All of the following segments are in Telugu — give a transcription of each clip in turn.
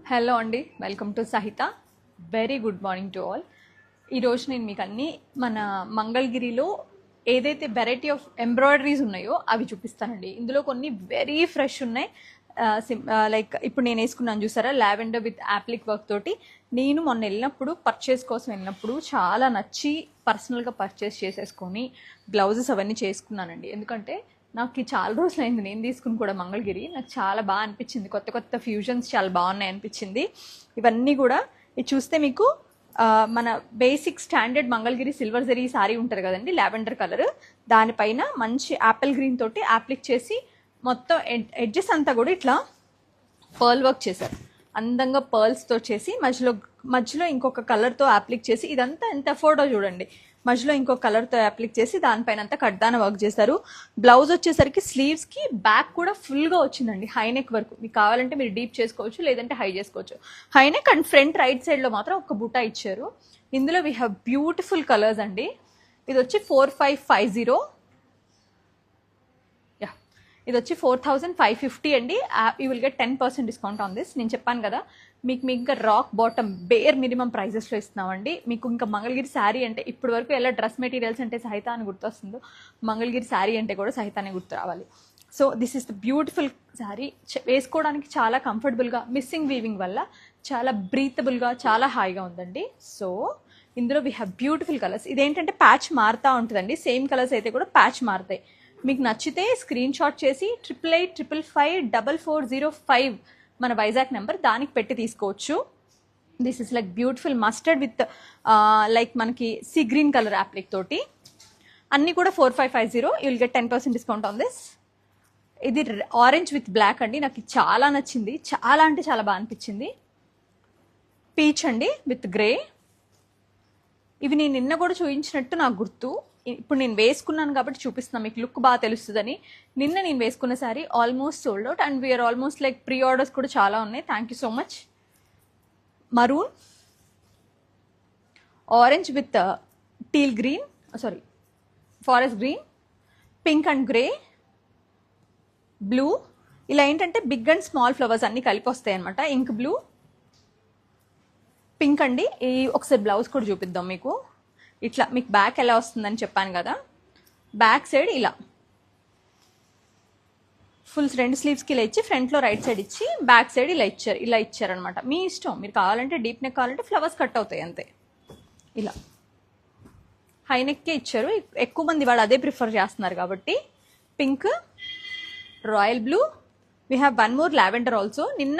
హలో అండి, వెల్కమ్ టు సహిత. Very good morning to all. ఈరోజు నేను మీకు అన్ని మన మంగళగిరిలో ఏదైతే వెరైటీ ఆఫ్ ఎంబ్రాయిడరీస్ ఉన్నాయో అవి చూపిస్తానండి. ఇందులో కొన్ని వెరీ ఫ్రెష్ ఉన్నాయి. లైక్ ఇప్పుడు నేను వేసుకున్నాను చూసారా, లావెండర్ విత్ యాప్లిక్ వర్క్ తోటి. నేను మొన్న వెళ్ళినప్పుడు పర్చేస్ కోసం వెళ్ళినప్పుడు చాలా నచ్చి పర్సనల్గా పర్చేస్ చేసేసుకొని బ్లౌజెస్ అవన్నీ చేసుకున్నానండి. ఎందుకంటే నాకు చాలా రోజులు అయింది నేను తీసుకుని కూడా మంగళగిరి. నాకు చాలా బాగా అనిపించింది, కొత్త కొత్త ఫ్యూజన్స్ చాలా బాగున్నాయి అనిపించింది. ఇవన్నీ కూడా ఇది చూస్తే మీకు మన basic standard Mangalagiri silver zari sorry ఉంటుంది కదండి, లావెండర్ కలర్, దానిపైన మంచి యాపిల్ గ్రీన్ తోటి అప్లిక్ చేసి మొత్తం ఎడ్జెస్ అంతా కూడా ఇట్లా పర్ల్ వర్క్ చేశారు. అందంగా పర్ల్స్తో చేసి మధ్యలో ఇంకొక కలర్తో అప్లిక్ చేసి, ఇదంతా ఎంత ఎఫోర్డో చూడండి. మధ్యలో ఇంకొక కలర్తో అప్లిక్ చేసి దానిపైన అంతా కడ్దాన వర్క్ చేశారు. బ్లౌజ్ వచ్చేసరికి స్లీవ్స్కి బ్యాక్ కూడా ఫుల్గా వచ్చిందండి, హైనెక్ వరకు. మీకు కావాలంటే మీరు డీప్ చేసుకోవచ్చు, లేదంటే హై చేసుకోవచ్చు. హైనెక్ అండ్ ఫ్రంట్ రైట్ సైడ్లో మాత్రం ఒక బుటా ఇచ్చారు. ఇందులో వీ హ్యావ్ బ్యూటిఫుల్ కలర్స్ అండి. ఇది వచ్చి 4550, ఇది వచ్చి 4550 అండి. You will get 10% discount on this. నేను చెప్పాను కదా మీకు ఇంకా రాక్ బాటమ్ బేర్ మినిమం ప్రైజెస్లో ఇస్తున్నామండి. మీకు ఇంకా మంగళగిరి శారీ అంటే ఇప్పటి వరకు ఎలా డ్రెస్ మెటీరియల్స్ అంటే సహిత అని గుర్తొస్తుందో, మంగళగిరి శారీ అంటే కూడా సహితానే గుర్తు రావాలి. So this is the beautiful sari. వేసుకోవడానికి చాలా కంఫర్టబుల్గా, మిస్సింగ్ వీవింగ్ వల్ల చాలా బ్రీతబుల్గా, చాలా హాయిగా ఉందండి. సో ఇందులో వీ హ్యావ్ బ్యూటిఫుల్ కలర్స్. ఇదేంటంటే ప్యాచ్ మారుతూ ఉంటుందండి. సేమ్ కలర్స్ అయితే కూడా ప్యాచ్ మారుతాయి. మీకు నచ్చితే స్క్రీన్ షాట్ చేసి 8855540405 మన వైజాగ్ నెంబర్, దానికి పెట్టి తీసుకోవచ్చు. This is like beautiful mustard with like మనకి సీ గ్రీన్ కలర్ యాప్లిక్ తోటి. అన్నీ కూడా 4550. You will get 10% discount on this. ఇది ఆరెంజ్ విత్ బ్లాక్ అండి, నాకు చాలా నచ్చింది, చాలా అంటే చాలా బాగా అనిపించింది. పీచ్ అండి విత్ గ్రే. ఇవి నేను నిన్న కూడా చూపించినట్టు నాకు గుర్తు. ఇప్పుడు నేను వేసుకున్నాను కాబట్టి చూపిస్తున్నాను, మీకు లుక్ బాగా తెలుస్తుందని. నిన్న నేను వేసుకున్న sari almost sold out and we are almost like pre orders కూడా చాలా ఉన్నాయి. Thank you so much. Maroon, orange with teal green, sorry forest green, pink and grey, blue. ఇలా ఏంటంటే బిగ్ అండ్ స్మాల్ ఫ్లవర్స్ అన్నీ కలిపి వస్తాయి అనమాట. ఇంక్ బ్లూ, పింక్ అండి. ఈ ఒకసారి బ్లౌజ్ కూడా చూపిద్దాం మీకు. ఇట్లా మీకు బ్యాక్ ఎలా వస్తుందని చెప్పాను కదా, బ్యాక్ సైడ్ ఇలా ఫుల్ రెండు స్లీవ్స్కి ఇలా ఇచ్చి, ఫ్రంట్లో రైట్ సైడ్ ఇచ్చి, బ్యాక్ సైడ్ ఇలా ఇచ్చారనమాట. మీ ఇష్టం, మీరు కావాలంటే డీప్ నెక్ కావాలంటే ఫ్లవర్స్ కట్ అవుతాయి అంతే. ఇలా హై నెక్కే ఇచ్చారు. ఎక్కువ మంది వాళ్ళు అదే ప్రిఫర్ చేస్తున్నారు కాబట్టి. Pink, royal blue, we have one more lavender also. నిన్న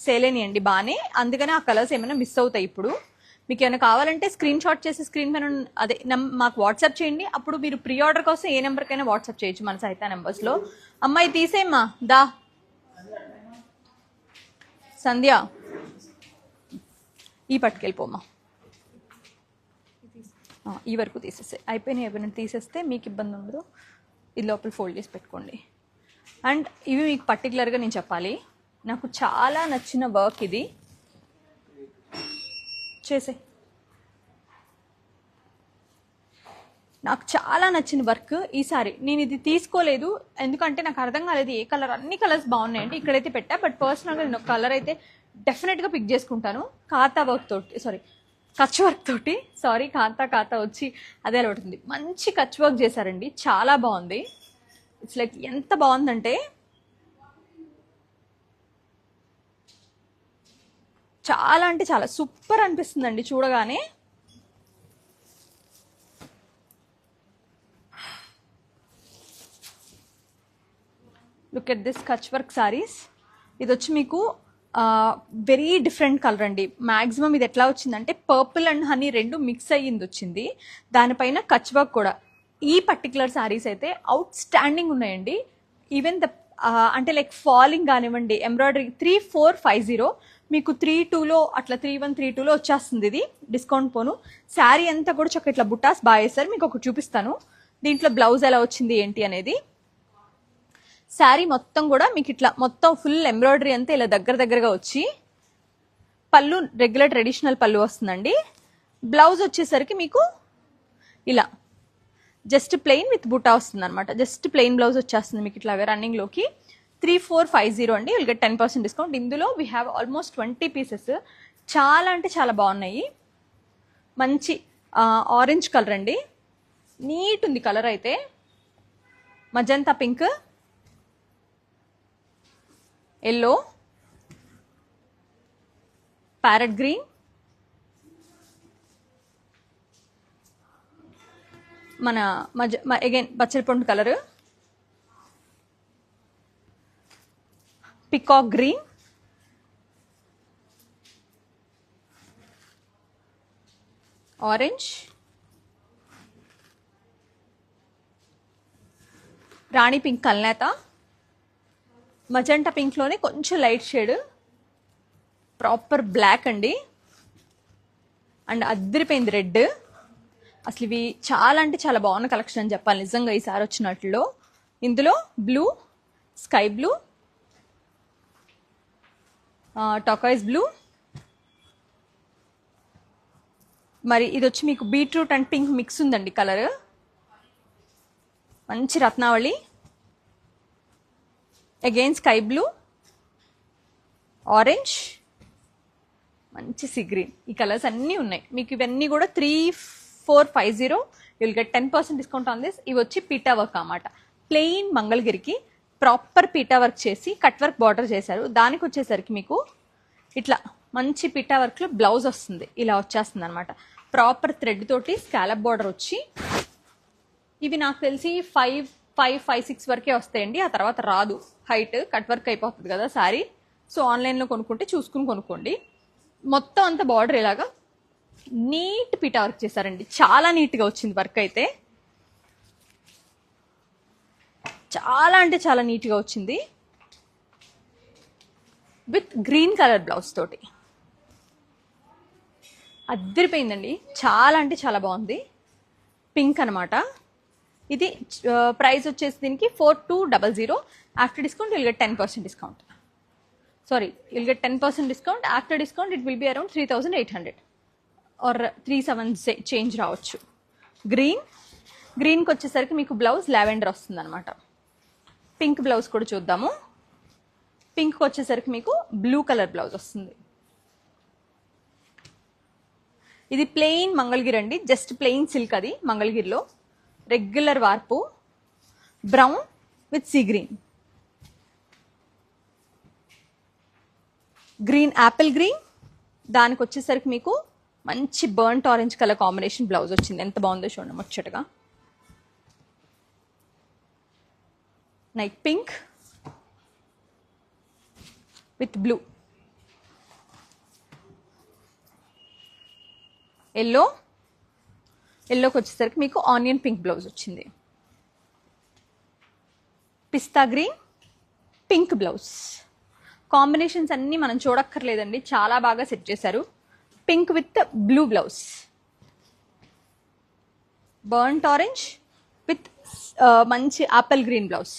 సేల్ అయినాయండి బాగానే, అందుకనే ఆ కలర్స్ ఏమైనా మిస్ అవుతాయి. ఇప్పుడు మీకు ఏమైనా కావాలంటే స్క్రీన్ షాట్ చేసి స్క్రీన్ పైన అదే మాకు వాట్సాప్ చేయండి. అప్పుడు మీరు ప్రీ ఆర్డర్ కోసం ఏ నెంబర్కైనా వాట్సాప్ చేయొచ్చు మన సహిత నెంబర్స్లో. అమ్మాయి తీసేమ్మా, దా సంధ్య, ఈ పట్టుకెళ్ళిపోమ్మా. ఈ వరకు తీసేస్తే అయిపోయినాయి. ఏమైనా తీసేస్తే మీకు ఇబ్బంది ఉండదు. ఇది లోపల ఫోల్డ్ చేసి పెట్టుకోండి. అండ్ ఇవి మీకు పర్టికులర్గా నేను చెప్పాలి, నాకు చాలా నచ్చిన వర్క్ ఇది. చేసే నాకు చాలా నచ్చిన వర్క్ ఈసారి. నేను ఇది తీసుకోలేదు ఎందుకంటే నాకు అర్థం కాలేదు ఏ కలర్. అన్ని కలర్స్ బాగున్నాయండి, ఇక్కడైతే పెట్టా. బట్ పర్సనల్గా నేను ఒక కలర్ అయితే డెఫినెట్గా పిక్ చేసుకుంటాను. ఖాతా వర్క్ తోటి, సారీ కచ్ వర్క్ తోటి, సారీ ఖాతా వచ్చి అదే అలవాటుంది. మంచి కచ్ వర్క్ చేశారండి, చాలా బాగుంది. ఇట్స్ లైక్ ఎంత బాగుందంటే చాలా అంటే చాలా సూపర్ అనిపిస్తుందండి చూడగానే. Look at this Kutch work saris. ఇది వచ్చి మీకు వెరీ డిఫరెంట్ కలర్ అండి. మ్యాక్సిమం ఇది ఎట్లా వచ్చిందంటే పర్పుల్ అండ్ హనీ రెండు మిక్స్ అయ్యింది వచ్చింది. దానిపైన కచ్ వర్క్ కూడా. ఈ పర్టికులర్ సారీస్ అయితే అవుట్ స్టాండింగ్ ఉన్నాయండి. ఈవెన్ ద అంటే లైక్ ఫాలింగ్ కానివ్వండి, ఎంబ్రాయిడరీ 3450 మీకు 32లో అట్లా 3132లో వచ్చేస్తుంది. ఇది డిస్కౌంట్ పోను. శారీ అంతా కూడా చక్క ఇట్లా బుట్టాస్ బాగా వేస్తారు. మీకు ఒకటి చూపిస్తాను దీంట్లో బ్లౌజ్ ఎలా వచ్చింది ఏంటి అనేది. శారీ మొత్తం కూడా మీకు ఇట్లా మొత్తం ఫుల్ ఎంబ్రాయిడరీ అంతా ఇలా దగ్గరగా వచ్చి, పళ్ళు రెగ్యులర్ ట్రెడిషనల్ పళ్ళు వస్తుందండి. బ్లౌజ్ వచ్చేసరికి మీకు ఇలా జస్ట్ ప్లెయిన్ విత్ బుటా వస్తుంది అనమాట. జస్ట్ ప్లెయిన్ బ్లౌజ్ వచ్చేస్తుంది మీకు ఇట్లాగా రన్నింగ్లోకి. 3450 అండి. Will get 10% discount. ఇందులో వీ హ్యావ్ ఆల్మోస్ట్ 20 పీసెస్. చాలా అంటే చాలా బాగున్నాయి. మంచి ఆరెంజ్ కలర్ అండి, నీట్ ఉంది కలర్ అయితే. Magenta pink, yellow, parrot green, మన అగైన్ బచ్చలపండు కలర్, పికాక్ గ్రీన్, ఆరెంజ్, రాణి పింక్ కల్నేత, మజంటా పింక్లోనే కొంచెం లైట్ షేడ్, ప్రాపర్ బ్లాక్ అండి, అండ్ అద్దరిపోయింది రెడ్. అసలు ఇవి చాలా అంటే చాలా బాగున్న కలెక్షన్ అని చెప్పాలి నిజంగా ఈసారి వచ్చినట్లో. ఇందులో బ్లూ, స్కై బ్లూ, టొకాయిస్ బ్లూ, మరి ఇది వచ్చి మీకు బీట్రూట్ అండ్ పింక్ మిక్స్ ఉందండి కలర్. మంచి రత్నావళి, అగైన్ స్కై బ్లూ, ఆరెంజ్, మంచి సీ గ్రీన్. ఈ కలర్స్ అన్నీ ఉన్నాయి మీకు. ఇవన్నీ కూడా 3450. You'll get 10% discount on this. ఇవి వచ్చి పీటా వర్క్ అన్నమాట. ప్లెయిన్ మంగళగిరికి ప్రాపర్ పీటా వర్క్ చేసి కట్ వర్క్ బార్డర్ చేశారు. దానికి వచ్చేసరికి మీకు ఇట్లా మంచి పీటా వర్క్లో బ్లౌజ్ వస్తుంది, ఇలా వచ్చేస్తుంది అనమాట. ప్రాపర్ థ్రెడ్ తోటి స్కాలప్ బార్డర్ వచ్చి, ఇవి నాకు తెలిసి 5-6 వరకే వస్తాయండి. ఆ తర్వాత రాదు, హైట్ కట్ వర్క్ అయిపోతుంది కదా శారీ. సో ఆన్లైన్లో కొనుక్కుంటే చూసుకుని కొనుక్కోండి. మొత్తం అంతా బార్డర్ ఇలాగా నీట్ పీటా వర్క్ చేశారండి. చాలా నీట్గా వచ్చింది వర్క్ అయితే, చాలా అంటే చాలా నీట్గా వచ్చింది. విత్ గ్రీన్ కలర్ బ్లౌజ్ తోటి అద్దరిపోయిందండి. చాలా అంటే చాలా బాగుంది. పింక్ అనమాట. ఇది ప్రైస్ వచ్చేసి దీనికి 4200. After discount will get 10% discount. Sorry, will get 10% discount. After discount it will be around 3800 or 37 change రావచ్చు. గ్రీన్కి వచ్చేసరికి మీకు బ్లౌజ్ లావెండర్ వస్తుంది అనమాట. పింక్ బ్లౌజ్ కూడా చూద్దాము. పింక్కి వచ్చేసరికి మీకు బ్లూ కలర్ బ్లౌజ్ వస్తుంది. ఇది ప్లెయిన్ మంగళగిరి అండి, జస్ట్ ప్లెయిన్ సిల్క్. అది మంగళగిరిలో regular warp, brown with sea green, green apple green. దానికి వచ్చేసరికి మీకు మంచి burnt orange colour combination blouse వచ్చింది. ఎంత బాగుందో చూడండి ముచ్చటగా. నైట్ పింక్ విత్ బ్లూ, ఎల్లోకి వచ్చేసరికి మీకు ఆనియన్ పింక్ బ్లౌజ్ వచ్చింది. Pista green, pink blouse. Combinations అన్నీ మనం చూడక్కర్లేదండి, చాలా బాగా సెట్ చేశారు. Pink with blue blouse, burnt orange with మంచి apple green blouse,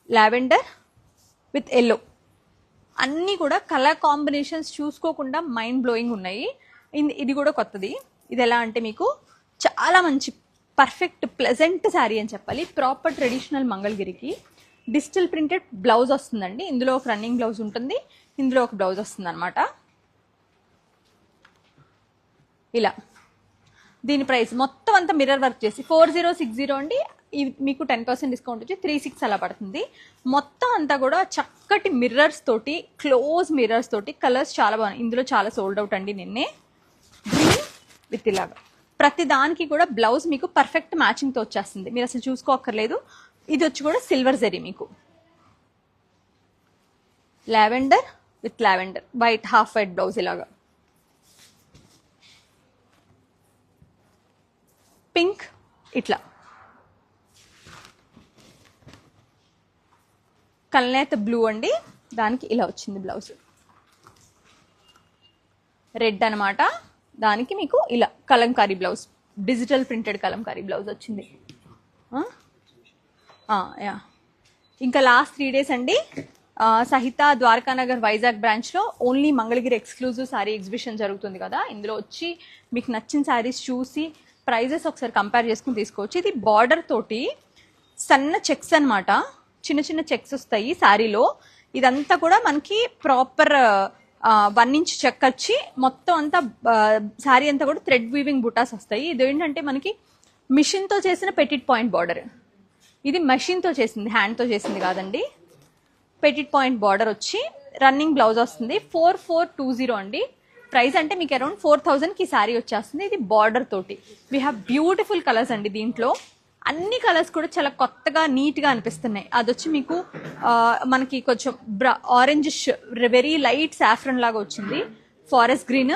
lavender with yellow. అన్నీ కూడా కలర్ కాంబినేషన్స్ చూసుకోకుండా మైండ్ బ్లోయింగ్ ఉన్నాయి. ఇది కూడా కొత్తది. ఇది ఎలా అంటే మీకు చాలా మంచి పర్ఫెక్ట్ ప్లెజెంట్ శారీ అని చెప్పాలి. ప్రాపర్ ట్రెడిషనల్ మంగళగిరికి డిజిటల్ ప్రింటెడ్ బ్లౌజ్ వస్తుందండి. ఇందులో ఒక రన్నింగ్ బ్లౌజ్ ఉంటుంది, ఇందులో ఒక బ్లౌజ్ వస్తుంది అనమాట. ఇలా దీని ప్రైస్ మొత్తం అంతా మిర్రర్ వర్క్ చేసి 4060 అండి. మీకు 10% డిస్కౌంట్ వచ్చి 36 అలా పడుతుంది. మొత్తం అంతా కూడా చక్కటి మిర్రర్స్ తోటి, క్లోజ్ మిర్రర్స్ తోటి. కలర్స్ చాలా బాగున్నాయి. ఇందులో చాలా సోల్డ్ అవుట్ అండి నిన్నే. గ్రీన్ విత్ ఇలాగా ప్రతి దానికి కూడా బ్లౌజ్ మీకు పర్ఫెక్ట్ మ్యాచింగ్తో వచ్చేస్తుంది, మీరు అసలు చూసుకోక్కర్లేదు. ఇది వచ్చి కూడా సిల్వర్ జరీ మీకు. Lavender with lavender, white half white blouse ఇలాగా. పింక్ ఇట్లా, కల్నేత బ్లూ అండి, దానికి ఇలా వచ్చింది బ్లౌజ్. రెడ్ అనమాట, దానికి మీకు ఇలా Kalamkari blouse, digital printed Kalamkari blouse వచ్చింది. యా, ఇంకా లాస్ట్ 3 days అండి సహిత ద్వారకానగర్ వైజాగ్ బ్రాంచ్లో only Mangalagiri exclusive sari exhibition జరుగుతుంది కదా. ఇందులో వచ్చి మీకు నచ్చిన శారీస్ చూసి ప్రైజెస్ ఒకసారి కంపేర్ చేసుకుని తీసుకోవచ్చు. ఇది బార్డర్ తోటి సన్న చెక్స్ అనమాట, చిన్న చిన్న చెక్స్ వస్తాయి శారీలో. ఇదంతా కూడా మనకి ప్రాపర్ 1 ఇంచ్ చెక్ వచ్చి మొత్తం అంతా శారీ అంతా కూడా థ్రెడ్ వీవింగ్ బుటాస్ వస్తాయి. ఇది ఏంటంటే మనకి మిషన్తో చేసిన పెటిట్ పాయింట్ బార్డర్. ఇది మెషిన్తో చేసింది, హ్యాండ్తో చేసింది కాదండి. పెటిట్ పాయింట్ బార్డర్ వచ్చి రన్నింగ్ బ్లౌజ్ వస్తుంది. 4420 అండి ప్రైస్. అంటే మీకు అరౌండ్ 4000కి శారీ వచ్చేస్తుంది. ఇది బార్డర్ తోటి. వీ హ్యావ్ బ్యూటిఫుల్ కలర్స్ అండి. దీంట్లో అన్ని కలర్స్ కూడా చాలా కొత్తగా నీట్గా అనిపిస్తున్నాయి. అది వచ్చి మీకు మనకి కొంచెం ఆరెంజ్ వెరీ లైట్ సాఫ్రన్ లాగా వచ్చింది. ఫారెస్ట్ గ్రీన్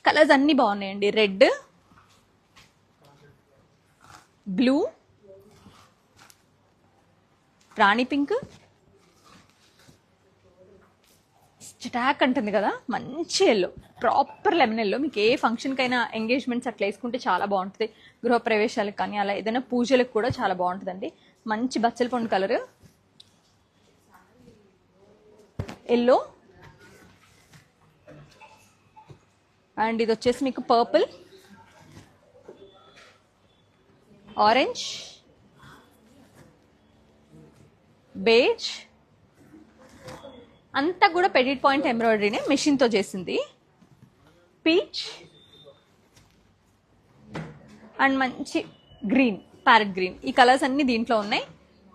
కలర్స్ అన్ని బాగున్నాయండి. రెడ్, బ్లూ, రాణి పింక్, చిటాక్ అంటుంది కదా, మంచి ఎల్లో, ప్రాపర్ లెమన్ ఎల్లో. మీకు ఏ ఫంక్షన్కైనా ఎంగేజ్మెంట్స్ అట్లా వేసుకుంటే చాలా బాగుంటుంది. గృహప్రవేశాలకు కానీ అలా ఏదైనా పూజలకు కూడా చాలా బాగుంటుందండి. మంచి బచ్చల పండు కలర్, ఎల్లో, అండ్ ఇది వచ్చేసి మీకు పర్పుల్, ఆరెంజ్, బేజ్, అంతా కూడా పెడిట్ పాయింట్ ఎంబ్రాయిడరీనే మెషిన్తో చేసింది. పీచ్ అండ్ మంచి గ్రీన్, ప్యారెట్ గ్రీన్, ఈ కలర్స్ అన్ని దీంట్లో ఉన్నాయి.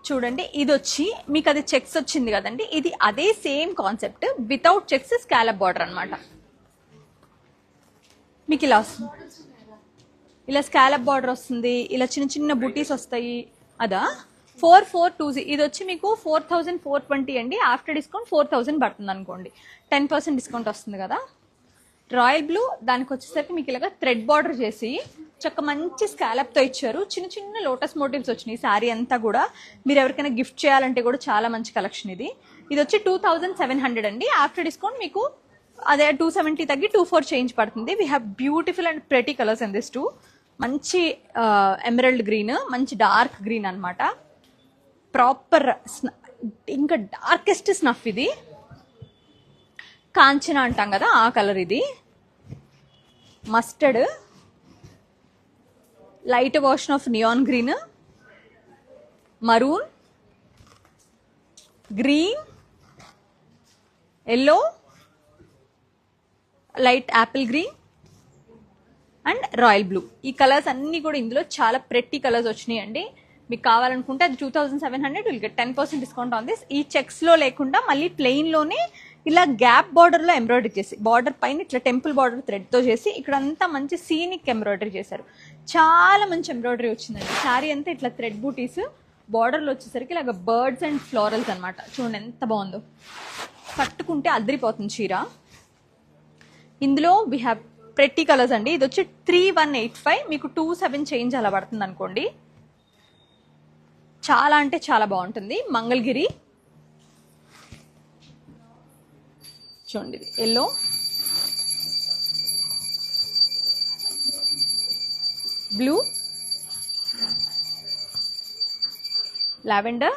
చూడండి, ఇది వచ్చి మీకు అది చెక్స్ వచ్చింది కదండి, ఇది అదే same concept without checks scallop border అనమాట. మీకు ఇలా వస్తుంది, ఇలా స్కాలప్ బార్డర్ వస్తుంది, ఇలా చిన్న చిన్న బుటీస్ వస్తాయి. అదా 4420. ఇది వచ్చి మీకు 4420 అండి. ఆఫ్టర్ డిస్కౌంట్ 4000 పడుతుంది అనుకోండి. 10% డిస్కౌంట్ వస్తుంది కదా. రాయల్ బ్లూ, దానికి వచ్చేసరికి మీకు ఇలాగ థ్రెడ్ బార్డర్ చేసి చక్క మంచి స్కాలప్తో ఇచ్చారు. చిన్న చిన్న లోటస్ మోటివ్స్ వచ్చినాయి శారీ అంతా కూడా. మీరు ఎవరికైనా గిఫ్ట్ చేయాలంటే కూడా చాలా మంచి కలెక్షన్ ఇది. ఇది వచ్చి 2700 అండి. ఆఫ్టర్ డిస్కౌంట్ మీకు అదే 270 తగ్గి 24 చేంజ్ పడుతుంది. We have beautiful and pretty colours in this two. మంచి ఎమరల్డ్ గ్రీన్, మంచి డార్క్ గ్రీన్ అనమాట. ప్రాపర్ ఇంకా డార్కెస్ట్ స్నఫ్. ఇది కాంచన అంటాం కదా, ఆ కలర్. ఇది mustard, light version of neon green, maroon, green, yellow, light Apple green and royal blue. ఈ కలర్స్ అన్నీ కూడా ఇందులో చాలా ప్రెట్టి కలర్స్ వచ్చినాయి అండి. మీకు కావాలనుకుంటే అది 2700, will get 10% discount on this. ఈ చెక్స్లో లేకుండా మళ్ళీ ప్లెయిన్లోనే ఇలా గ్యాప్ బార్డర్లో ఎంబ్రాయిడరీ చేసి, బార్డర్ పైన ఇట్లా టెంపుల్ బార్డర్ థ్రెడ్తో చేసి ఇక్కడంతా మంచి సీనిక్ ఎంబ్రాయిడరీ చేశారు. చాలా మంచి ఎంబ్రాయిడరీ వచ్చిందండి. శారీ అంతా ఇట్లా థ్రెడ్ బూటీస్, బార్డర్లో వచ్చేసరికి ఇలాగ బర్డ్స్ అండ్ ఫ్లోరల్స్ అనమాట. చూడండి ఎంత బాగుందో, కట్టుకుంటే అదిరిపోతుంది చీర. ఇందులో వీ హ్యావ్ ప్రెట్టి కలర్స్ అండి. ఇది వచ్చి 3185, మీకు 27 చేంజ్ అలా పడుతుంది అనుకోండి. చాలా అంటే చాలా బాగుంటుంది. మంగళగిరి చూడండి, yellow, blue, lavender,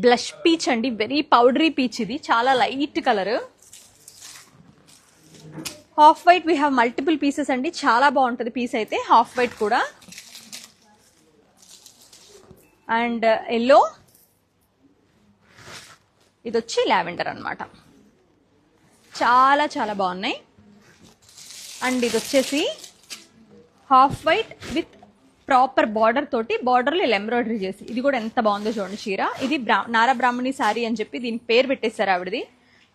blush peach అండి, వెరీ పౌడరీ పీచ్. ఇది చాలా light colour. Half white, we have multiple pieces అండి. చాలా బాగుంటుంది పీస్ అయితే, హాఫ్ వైట్ కూడా. అండ్ ఎల్లో, ఇది వచ్చి లావెండర్ అనమాట. చాలా చాలా బాగున్నాయి. అండ్ ఇది వచ్చేసి half white with proper border తోటి, బార్డర్లో ఇలా ఎంబ్రాయిడరీ చేసి, ఇది కూడా ఎంత బాగుందో చూడండి చీర. ఇది నారా బ్రాహ్మణి శారీ అని చెప్పి దీనికి పేరు పెట్టేశారు ఆవిడది.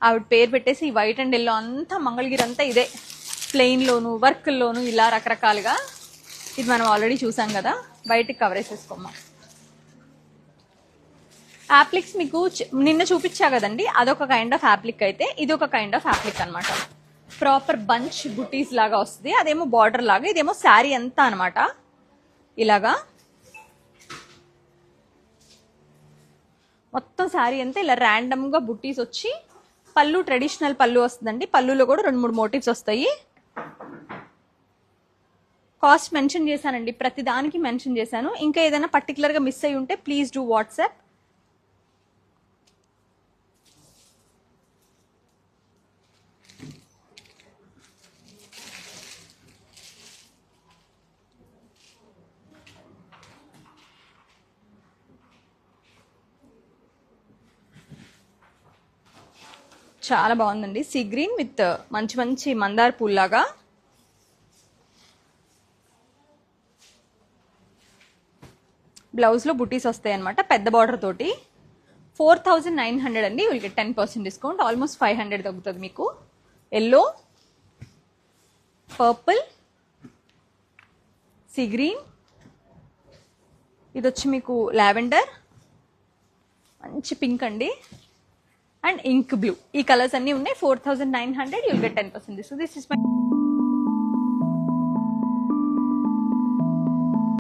ఆవిడ పేరు పెట్టేసి ఈ వైట్ అండ్ ఎల్లో అంతా మంగళగిరి అంతా ఇదే, ప్లెయిన్లోను వర్క్లోను ఇలా రకరకాలుగా. ఇది మనం ఆల్రెడీ చూసాం కదా, బయటికి కవర్ వేసేసుకోమ్మా. యాప్లిక్స్ మీకు నిన్న చూపించా కదండి, అదొక కైండ్ ఆఫ్ యాప్లిక్ అయితే ఇది ఒక కైండ్ ఆఫ్ యాప్లిక్ అనమాట. ప్రాపర్ బంచ్ బుటీస్ లాగా వస్తుంది. అదేమో బార్డర్ లాగా, ఇదేమో శారీ అంతా అనమాట. ఇలాగా మొత్తం శారీ అంతా ఇలా ర్యాండమ్గా బుట్టీస్ వచ్చి, పళ్ళు ట్రెడిషనల్ పళ్ళు వస్తుందండి. పళ్ళులో కూడా 2-3 మోటివ్స్ వస్తాయి. కాస్ట్ మెన్షన్ చేశానండి, ప్రతి దానికి మెన్షన్ చేశాను. ఇంకా ఏదైనా పర్టికులర్గా మిస్ అయ్యి ఉంటే ప్లీజ్ డూ వాట్సాప్. చాలా బాగుందండి. సీ గ్రీన్ విత్ మంచి మంచి మందార పూల్లాగా. బ్లౌజ్లో బుటీస్ వస్తాయి అనమాట పెద్ద బార్డర్ తోటి. 4900 అండి. Will get 10% discount. ఆల్మోస్ట్ 500 తగ్గుతుంది మీకు. ఎల్లో, పర్పుల్, సీ గ్రీన్, ఇది వచ్చి మీకు లావెండర్, మంచి పింక్ అండి, అండ్ ఇంక్ బ్లూ. ఈ కలర్స్ అన్నీ ఉన్నాయి. 4900 you'll get 10% discount. This is my